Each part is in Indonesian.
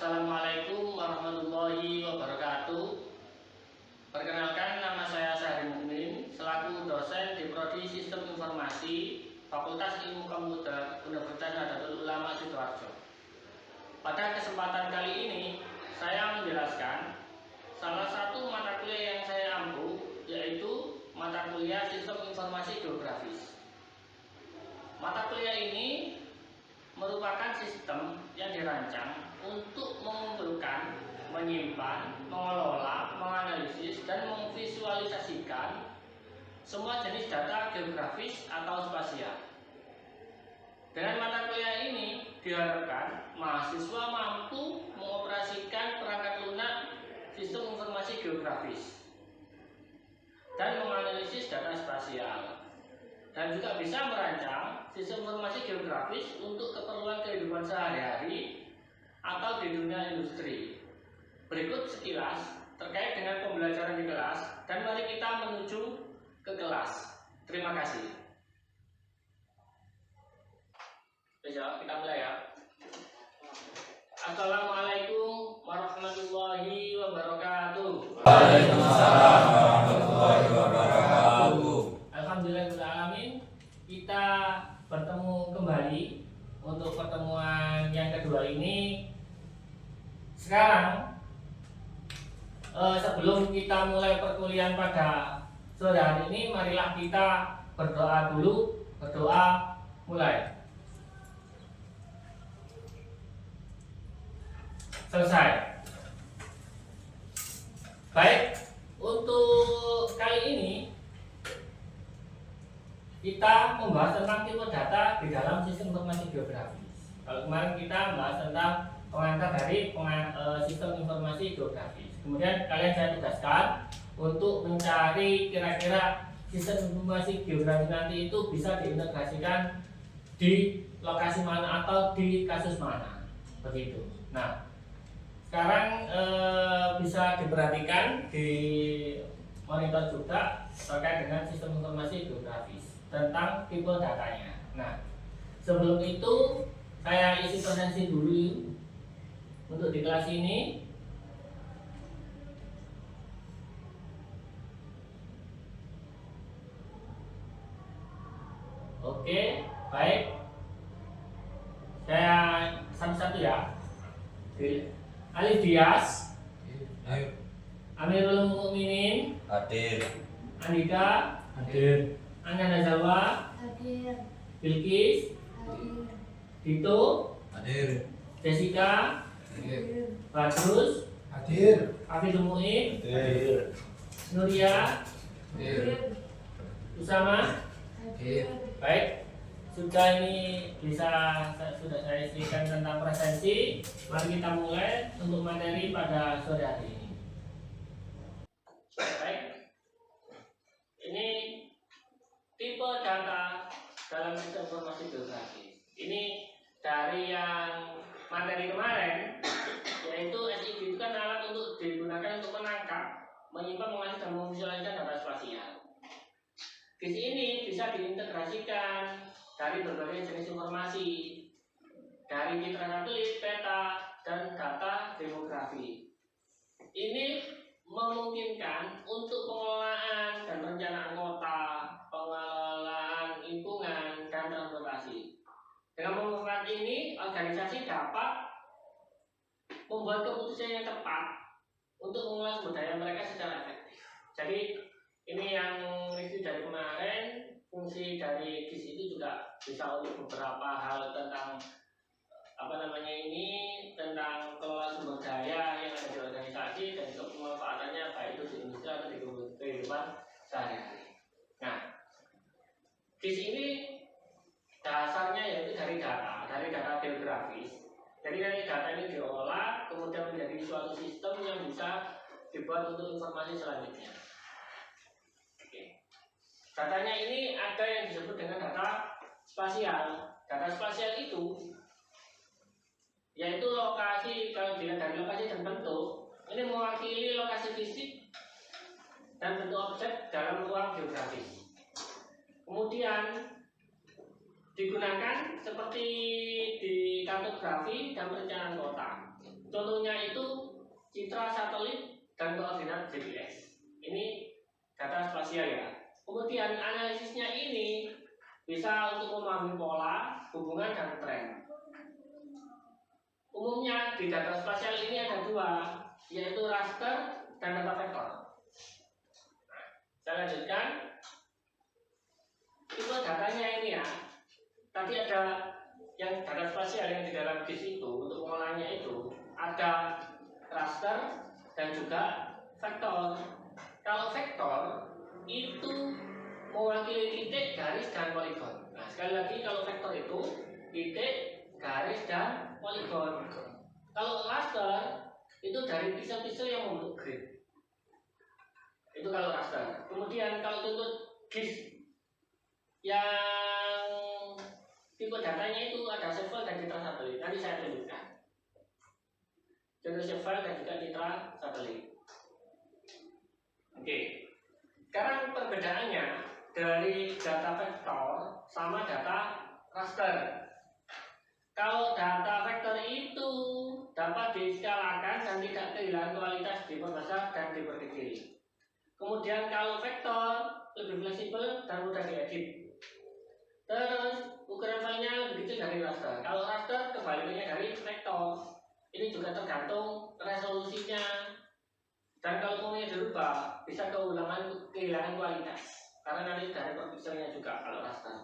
Assalamualaikum warahmatullahi wabarakatuh. Perkenalkan, nama saya Syahri Mukmin, selaku dosen di Prodi Sistem Informasi Fakultas Ilmu Komputer Universitas Nahdlatul Ulama Sidoarjo. Pada kesempatan kali ini, saya menjelaskan salah satu mata kuliah yang saya ampu, yaitu mata kuliah Sistem Informasi Geografis. Mata kuliah ini merupakan sistem yang dirancang untuk mengumpulkan, menyimpan, mengelola, menganalisis, dan memvisualisasikan semua jenis data geografis atau spasial. Dengan mata kuliah ini diharapkan mahasiswa mampu mengoperasikan perangkat lunak sistem informasi geografis dan menganalisis data spasial, dan juga bisa merancang sistem informasi geografis untuk keperluan kehidupan sehari-hari atau di dunia industri. Berikut sekilas terkait dengan pembelajaran di kelas, dan mari kita menuju ke kelas. Terima kasih. Besok kita mulai ya. Assalamualaikum warahmatullahi wabarakatuh. Waalaikumsalam warahmatullahi wabarakatuh. Alhamdulillahirrahmanirrahim. Kita bertemu kembali untuk pertemuan yang kedua ini. Sekarang sebelum kita mulai perkuliahan pada sore hari ini, marilah kita berdoa dulu. Berdoa mulai. Selesai. Baik, untuk kali ini kita membahas tentang tipe data di dalam sistem informasi geografis. Kalau kemarin kita membahas tentang pengantar dari sistem informasi geografis. Kemudian kalian saya tugaskan untuk mencari kira-kira sistem informasi geografis nanti itu bisa diintegrasikan di lokasi mana atau di kasus mana, begitu. Nah, sekarang bisa diperhatikan di monitor juga terkait dengan sistem informasi geografis tentang tipe datanya. Nah, sebelum itu saya isi presensi dulu untuk di kelas ini. Oke, baik. Saya satu-satu ya. Alif Dias, Amirul Mukminin, Hadir. Andika, Hadir. Anda Nazawa, Hadir. Bilkis, Hadir. Dito, Hadir. Jessica, Hadir. Badrus, Hadir. Hafidul Mu'in, Hadir. Nuria, Hadir. Usama. Hadir. Baik, sudah sudah saya isikan tentang presensi. Mari kita mulai untuk materi pada sore hari ini. Baik, ini tipe data dalam sistem informasi geografis. Ini dari yang materi kemarin, yaitu SIG itu kan alat untuk digunakan untuk menangkap, menyimpan, menganalisis, dan memvisualisasikan data spasial. GIS ini bisa diintegrasikan dari berbagai jenis informasi, dari citra satelit, peta, dan data demografi. Ini memungkinkan untuk pengelolaan dan perencanaan kota, pengelolaan lingkungan, dan transportasi. Dengan memanfaatkan ini, organisasi dapat membuat keputusan yang tepat untuk mengelola sumber daya mereka secara efektif. Jadi ini yang review dari kemarin, fungsi dari GIS itu juga bisa untuk beberapa hal tentang tentang kelola sumber daya yang ada di organisasi, dan juga pemanfaatannya baik itu di industri atau di kehidupan sehari-hari. Nah, GIS ini dasarnya yaitu dari data geografis. Jadi dari data ini diolah kemudian menjadi suatu sistem yang bisa dibuat untuk informasi selanjutnya. Datanya ini ada yang disebut dengan data spasial. Data spasial itu yaitu lokasi, kalau dilihat dari lokasi dan bentuk, ini mewakili lokasi fisik dan bentuk objek dalam ruang geografis. Kemudian digunakan seperti di kartografi dan perencanaan kota. Contohnya itu citra satelit dan koordinat GPS. Ini data spasial ya. Kemudian analisisnya ini bisa untuk memahami pola, hubungan, dan tren. Umumnya di data spasial ini ada dua, yaitu raster dan data vektor. Nah, saya lanjutkan. Itu datanya ini ya. Tadi ada yang data spasial yang di dalam GIS itu untuk pengolahannya itu ada raster dan juga vektor. Kalau vektor itu mewakili titik, garis, dan poligon. Nah, sekali lagi kalau vektor itu titik, garis, dan poligon. Kalau raster itu dari pisau-pisau yang membentuk grid. Itu kalau raster. Kemudian kalau contoh GIS yang tipe datanya itu ada shapefile dan citra satelit. Nanti saya tunjukkan. Contoh shapefile dan juga citra satelit. Oke. Sekarang perbedaannya dari data vektor sama data raster. Kalau data vektor itu dapat diskalakan dan tidak kehilangan kualitas diperbesar dan diperkecil. Kemudian kalau vektor lebih fleksibel dan mudah diedit. Terus ukuran filenya lebih kecil dari raster. Kalau raster kebalikannya dari vektor. Ini juga tergantung resolusinya. Dan kalau umumnya dirubah bisa kehilangan kualitas. Karena nanti dari per pikselnya juga kalau raster.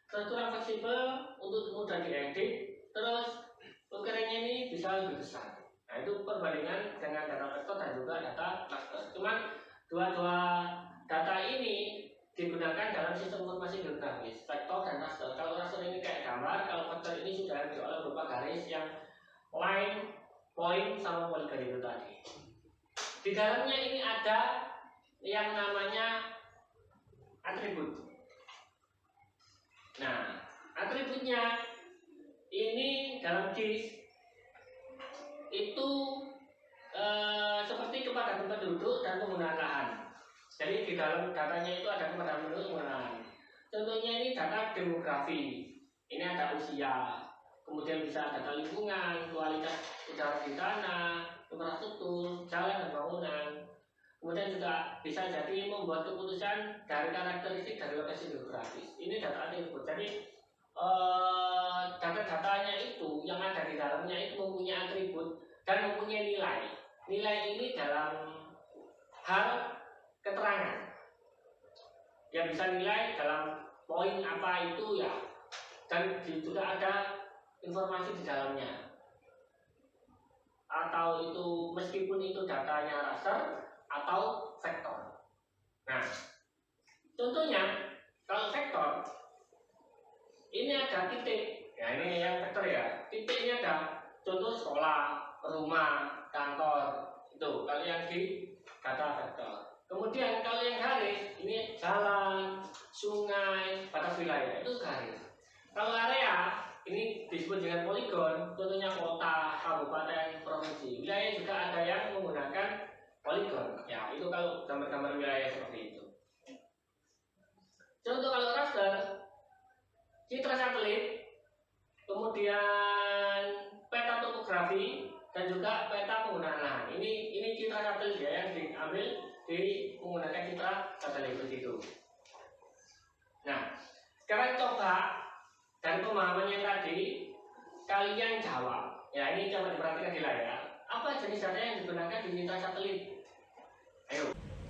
Terus kurang fleksibel untuk mudah diedit. Terus ukurannya ini bisa lebih besar. Nah itu perbandingan dengan data vektor dan juga data raster. Cuman dua-dua data ini digunakan dalam sistem informasi geografis, vektor dan raster. Kalau raster ini kayak gambar, kalau vektor ini sudah diolah berupa garis yang line, point, sama poligon itu tadi. Di dalamnya ini ada yang namanya atribut. Nah, atributnya ini dalam GIS itu seperti kepadatan penduduk dan penggunaan lahan. Jadi di dalam datanya itu ada kepadatan penduduk penggunaan. Contohnya ini data demografi. Ini ada usia, kemudian bisa data lingkungan, kualitas udara di tanah, infrastruktur, jalan dan bangunan. Kemudian juga bisa jadi membuat keputusan dari karakteristik dari lokasi geografis. Ini data atribut. Jadi data-datanya itu yang ada di dalamnya itu mempunyai atribut dan mempunyai nilai. Nilai ini dalam hal keterangan. Ya bisa nilai dalam poin apa itu ya. Dan juga ada informasi di dalamnya. Atau itu meskipun itu datanya raster atau vektor. Nah, contohnya kalau vektor ini ada titik. Ya ini yang vektor ya. Titiknya ada contoh sekolah, rumah, kantor. Itu kalau yang di data vektor. Kemudian kalau yang garis ini jalan, sungai, batas wilayah itu garis. Kalau area ini disebut dengan poligon, contohnya kota, kabupaten, provinsi. Wilayah juga ada yang menggunakan poligon. Ya itu kalau gambar-gambar wilayah seperti itu. Contoh kalau raster, citra satelit, kemudian peta topografi dan juga peta penggunaan lahan. Ini citra satelit ya yang diambil di menggunakan citra satelit begitu. Nah, sekarang coba dari pemahaman yang tadi kalian jawab. Ya ini coba diperhatikan di layar. Apa jenis data yang digunakan di citra satelit?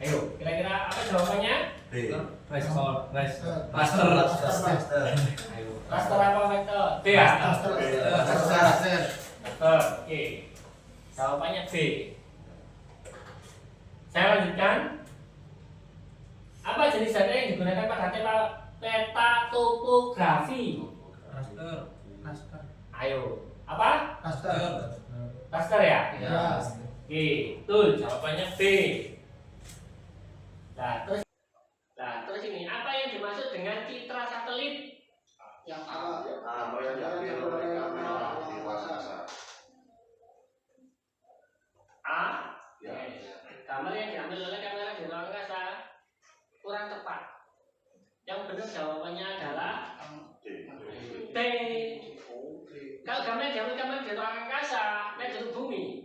Ayo, kira-kira apa jawabannya? B. Raster. Ayo, raster apa vektor? B ya? Raster. Oke, jawabannya B. Saya lanjutkan. Apa jenis data yang digunakan pada peta topografi? Raster. Ayo, apa? Raster. Raster ya? Ya. Oke, betul. Jawabannya B. Nah, terus ini apa yang dimaksud dengan citra satelit? Yang awal. Yang diambil oleh kamera di luar angkasa. A. Ya. Gambar yang diambil oleh kamera di luar angkasa kurang tepat. Yang benar jawabannya adalah B. Kalau gambar yang diambil kamera di luar angkasa, naik dari bumi.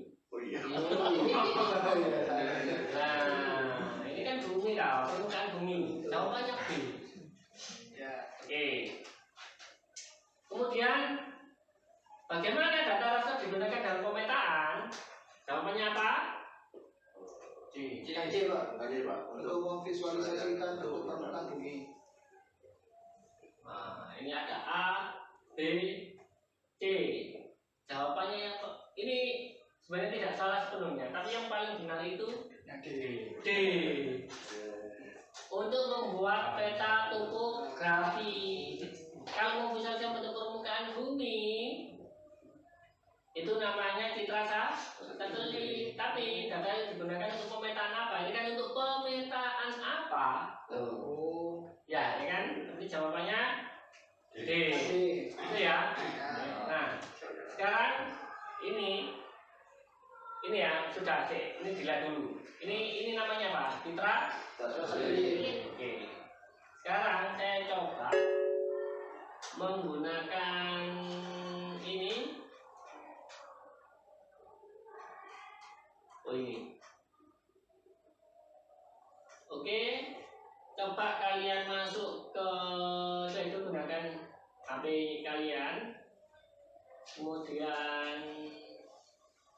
Nah, ini kan bumi kau, permukaan bumi. Jawabannya B. Oke. Kemudian, bagaimana data raster digunakan dalam pemetaan? Jawabannya apa? C. Pak. Untuk memvisualisasikan bentuk permukaan bumi. Nah, ini ada A, B, C. Jawabannya yang ini sebenarnya tidak salah sepenuhnya, tapi yang paling benar itu D. Untuk membuat peta topografi, kalau memvisualisasikan bentuk permukaan bumi, itu namanya citra satelit. Tapi data yang digunakan untuk pemetaan apa? Ini kan untuk pemetaan apa? Ya, ini kan. Nanti jawabannya D. Itu ya. Nah, sekarang ini ya sudah C. Ini dilihat dulu. Ini namanya apa? Citra satelit. Oke. Sekarang saya coba menggunakan ini. Oh ini. Oke. Coba kalian masuk ke saya itu gunakan HP kalian. Kemudian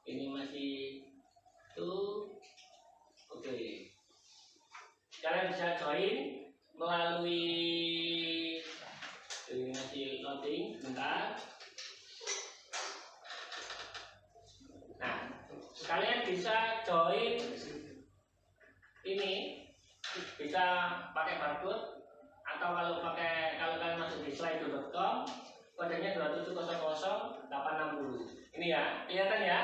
ini masih tuh. Oke. Kalian bisa join melalui ini masih loading sebentar. Nah, kalian bisa join ini, bisa pakai barcode atau kalau kalian masuk di slido.com, kodenya 2700860. Ini ya, kelihatan ya?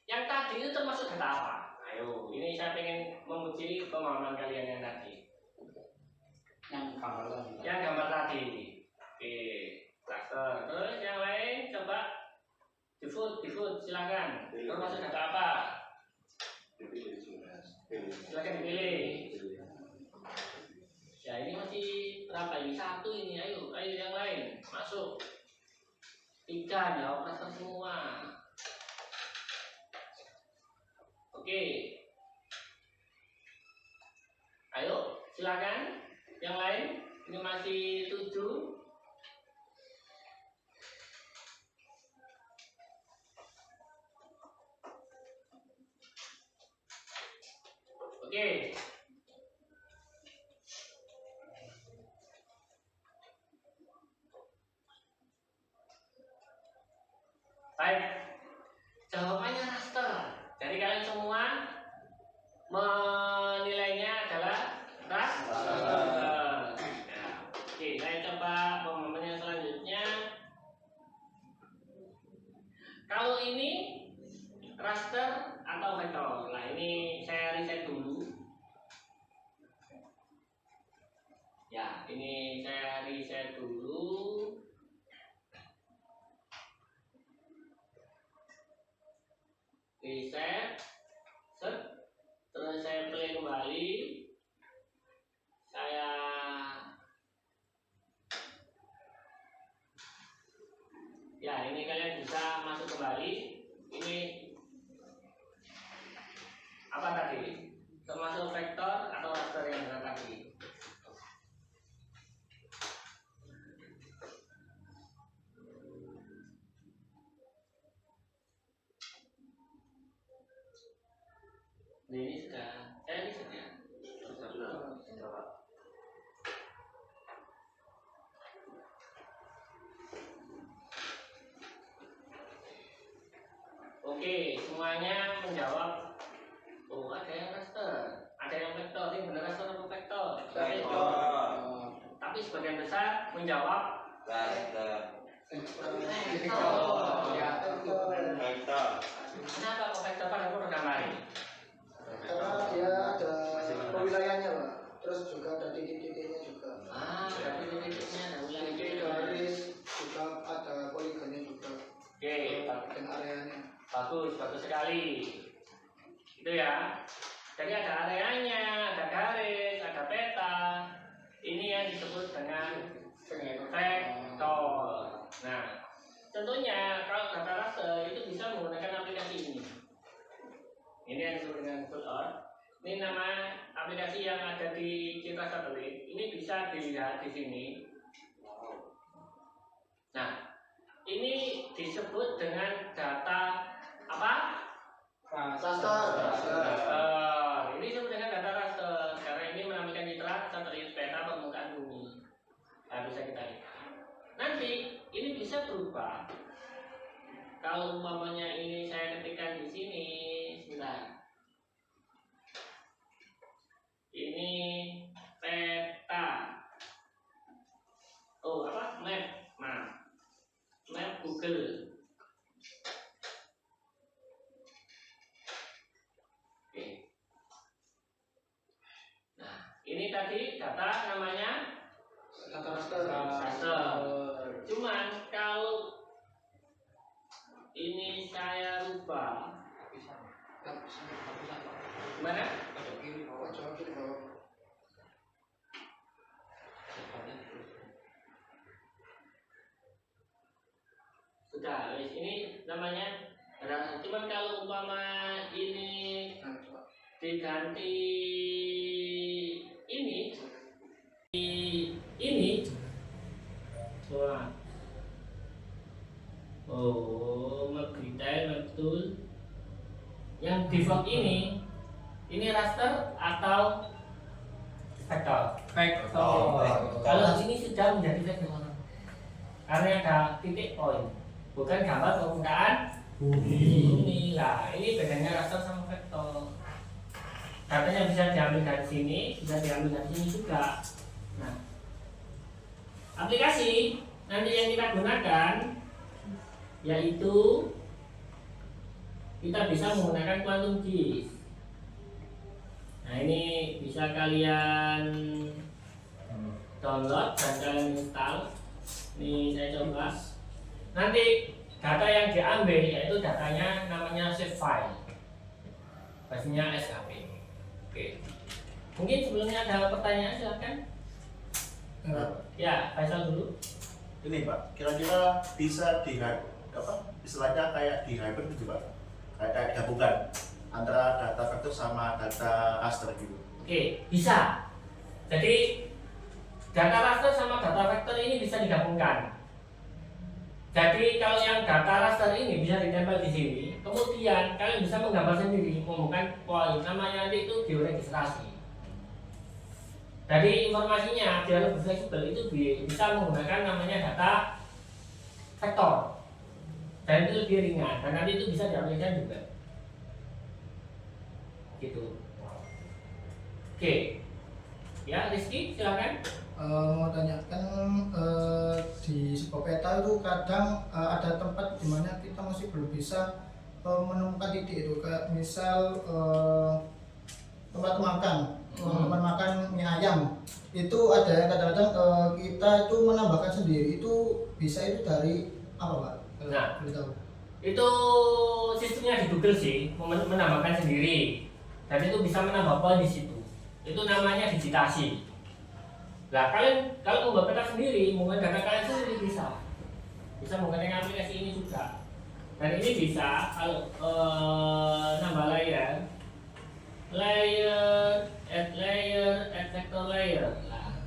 Yang tadi itu termasuk data apa? Ayo, ini saya pengen menguji pemahaman kalian yang tadi. Yang gambar tadi. Oke, raster. Terus yang lain coba di food silakan. Termasuk data apa? Silakan dipilih. Ya ini masih berapa ini? Satu ini, ayo yang lain masuk. 3 jawab raster semua. Oke. Ayo silakan yang lain. Ini masih 7. Oke. Baik. Jawabannya raster. Jadi kalian semua menilainya adalah raster. Ya. Oke, saya coba pemahaman yang selanjutnya. Kalau ini raster atau vektor. Nah, ini saya riset dulu. Ya, ini saya riset dulu. Reset, set, terus saya play kembali. Saya ya ini kalian bisa masuk kembali. Ini apa tadi? Termasuk vektor atau raster yang benar tadi? Ini sudah, saya riset ya. Oke, semuanya menjawab. Oh, ada yang raster, ada yang vektor. Ini benar raster atau vektor? Tapi sebagian besar menjawab vektor. Kenapa kok vektor pada program lain? Karena dia ada wilayahnya, Pak. Terus juga ada titik-titiknya juga. Ada titik-titiknya, ada wilayahnya. Titik garis juga ada poligonnya juga. Oke, Dan areanya. bagus sekali. Itu ya. Jadi ada areanya, ada garis, ada peta. Ini yang disebut dengan vektor. Nah, tentunya kalau data raster yang disebut dengan Google Earth. Ini nama aplikasi yang ada di Citra Satelit. Ini bisa dilihat di sini. Nah, ini disebut dengan data apa? Raster. Ini disebut dengan data raster karena ini menampilkan citra satelit peta permukaan bumi. Nah, bisa kita lihat. Nanti ini bisa berubah. Kalau umpamanya ini saya ketikkan di sini, sebentar. Ini peta. Oh, apa? Map. Nah, map Google. Oke. Nah, ini tadi data namanya Data raster. raster. Cuman kalau ini saya rubah, gimana? Sudah, ini namanya raster. Cuman kalau umpama ini diganti ini, wah, oh, detail betul. Yang default ini raster atau vektor? Kalau ini sudah menjadi vektor karena ada titik poin, bukan gambar permukaan bumi. Lah, ini bedanya raster sama vektor. Datanya bisa diambil dari sini, bisa diambil dari sini juga. Nah, aplikasi nanti yang kita gunakan yaitu kita bisa menggunakan Quantum GIS. Nah, ini bisa kalian download dan kalian install. Ini saya coba. Nanti data yang diambil yaitu datanya namanya save file, pastinya SKP. Oke. Mungkin sebelumnya ada pertanyaan, silakan. Ya, Faisal dulu. Ini Pak, kira-kira bisa istilahnya kayak di hyper gitu Pak, kayak gabungan antara data vektor sama data raster gitu. Oke, bisa. Jadi data raster sama data vektor ini bisa digabungkan. Jadi kalau yang data raster ini bisa ditempel di sini, kemudian kalian bisa menggambar sendiri, menggunakan poin, namanya nanti itu georegistrasi. Jadi informasinya biar lebih fleksibel itu bisa menggunakan namanya data vektor, dan itu lebih ringan, dan nanti itu bisa diaplikasikan juga. Gitu. Oke, ya Rizky silakan. Mau tanyakan di sebuah peta itu kadang ada tempat di mana kita masih belum bisa menemukan titik itu, kayak misal tempat makan mie ayam itu ada yang kadang-kadang kita itu menambahkan sendiri, itu bisa itu dari apa Pak? Nah, boleh tahu. Itu sistemnya di Google sih, menambahkan sendiri, dan itu bisa menambah poin di situ. Itu namanya digitasi. Nah, kalian kalau membuat peta sendiri, menggunakan data kalian sendiri bisa menggunakan aplikasi ini juga. Dan ini bisa kalau nambah layer, add vector layer. Nah,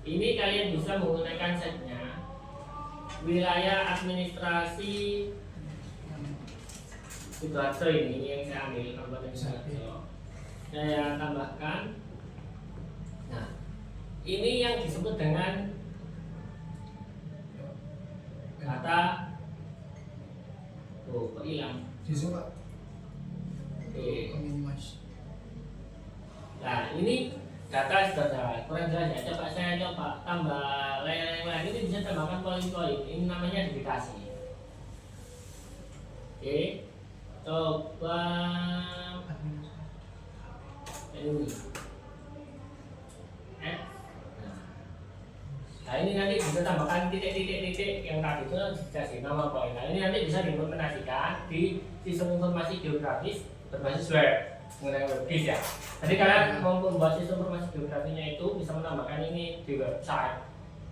ini kalian bisa menggunakan setnya wilayah administrasi Sidoarjo, ini yang saya ambil Kabupaten Sidoarjo. Saya tambahkan. Nah, ini yang disebut dengan data. Oh, kok hilang? Di sini Pak. Oke. Minimize. Nah, ini data sudah kurang jelas ya. Coba saya tambah layer yang lain. Ini bisa tambahkan poin-poin. Ini namanya digitasi. Oke. Coba ini. Nah, ini nanti bisa tambahkan titik-titik yang tadi itu dikasih nama poin. Nah, ini nanti bisa diimplementasikan di sistem informasi geografis berbasis web menggunakan WebGIS ya. Jadi kalian mau membuat sistem informasi geografinya itu bisa menambahkan ini di website.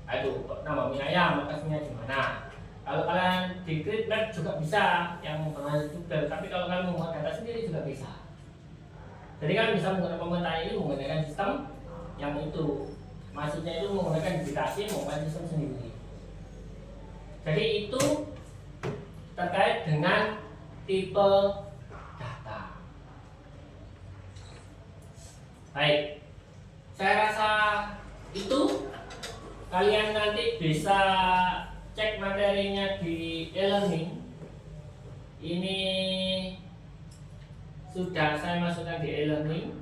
Nah, itu nama wilayah, lokasinya di mana. Kalau kalian di Gridmap juga bisa yang berbasis Google, tapi kalau kalian membuat data sendiri juga bisa. Jadi kalian bisa menggunakan pemetaan ini menggunakan sistem yang itu. Maksudnya itu menggunakan digitasi menggunakan sistem sendiri. Jadi itu terkait dengan tipe data. Baik, saya rasa itu kalian nanti bisa cek materinya di e-learning. Ini sudah saya masukkan di e-learning.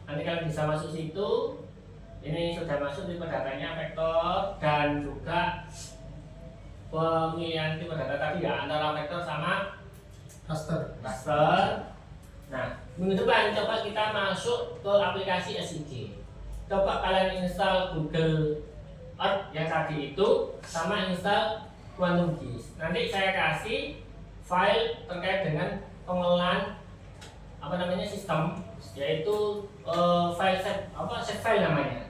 Nanti kalian bisa masuk situ. Ini sudah masuk tipe datanya vektor dan juga pemilihan tipe data tadi ya antara vektor sama raster. Nah, minggu depan coba kita masuk ke aplikasi SIG. Coba kalian install Google Earth yang tadi itu sama install QuantumGIS. Nanti saya kasih file terkait dengan pengelolaan sistem, yaitu file set file namanya.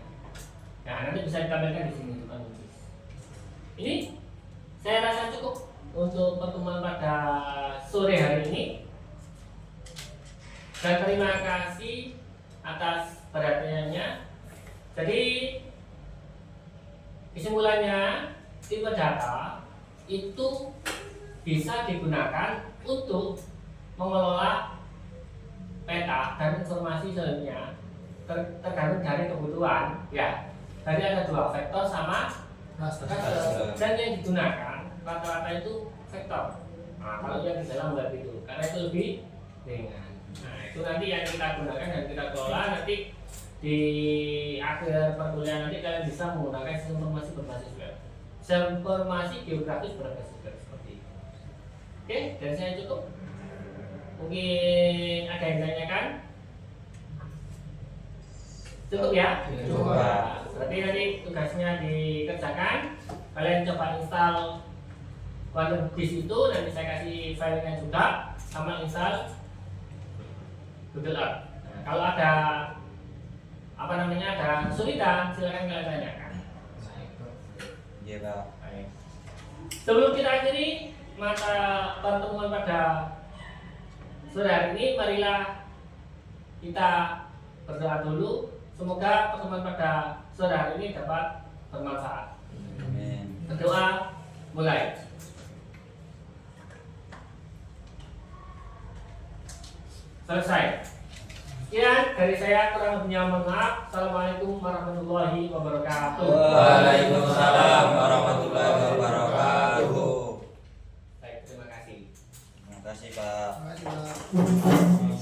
Nah, nanti bisa ditampilkan di sini QuantumGIS. Ini saya rasa cukup untuk pertemuan pada sore hari ini. Dan terima kasih atas perhatiannya. Jadi kesimpulannya, tipe data itu bisa digunakan untuk mengelola peta dan informasi selanjutnya tergantung dari kebutuhan. Ya, tadi ada dua, vektor sama raster. Dan yang digunakan rata-rata itu vektor. Nah, kalau yang di dalam web itu, karena itu lebih ringan. Nah, itu nanti yang kita gunakan dan kita kelola nanti di akhir perkuliahan nanti kalian bisa menggunakan informasi berbasis web, informasi geografis berbasis web seperti itu. Oke, dari saya cukup. Mungkin ada yang tanyakan? Cukup ya? Cukup. Berarti nanti tugasnya dikerjakan. Kalian coba install QuantumGIS itu, nanti saya kasih filenya juga, sama install Google Earth. Nah, kalau ada ada kesulitan, silakan kalian tanyakan. Iya, Pak. Baik. Sebelum kita akhiri mata pertemuan pada sore hari ini, marilah kita berdoa dulu. Semoga pertemuan pada sore hari ini dapat bermanfaat. Amin. Berdoa mulai. Selesai. Sekian dari saya, kurang lebihnya mohon maaf. Assalamualaikum warahmatullahi wabarakatuh. Waalaikumsalam warahmatullahi wabarakatuh. Baik, terima kasih. Terima kasih, Pak. Terima kasih, Pak.